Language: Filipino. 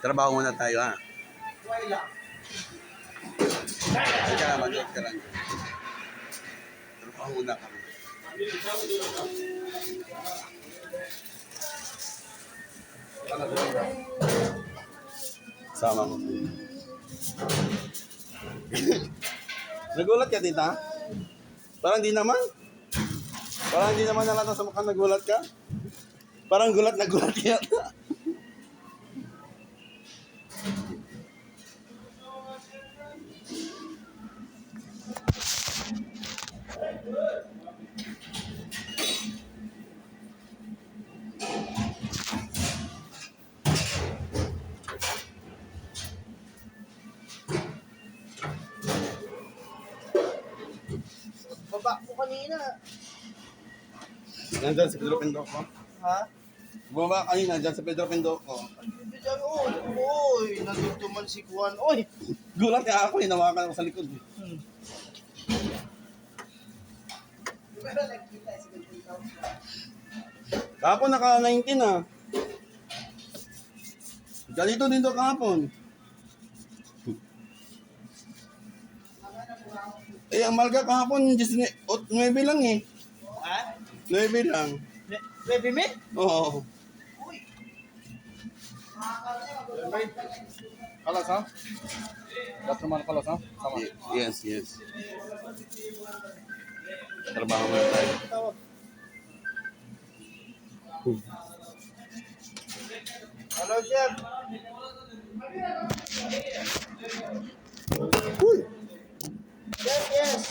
Trabaho muna tayo, ha? Wala. Hindi ka lang, mag-get ka lang. Trabaho muna kami. Sama ko. Nagulat ka, tita? Parang di naman. Parang di naman nalata sa mukha nagulat ka. Parang gulat na gulat ka. Baba ko kanina. Nandyan si Pedro Pendoco. Ha? Bumaba kanina dyan sa Pedro Pendoco. Diyan, oy, nandito man si Juan. Oy! Gulat ka ako, hinawakan ako sa likod. Kahapon naka 19 ah. Ganito din to kahapon. Eh, ang malga kahapon, 9 lang eh. Ha? 9 lang. Baby me? Oo. Uy! Kalas ha? Dapat naman kalas ha? Sama. Yes, yes. Trabaho muna tayo. Tawag. Hello, chef. Uy! Yes, yes.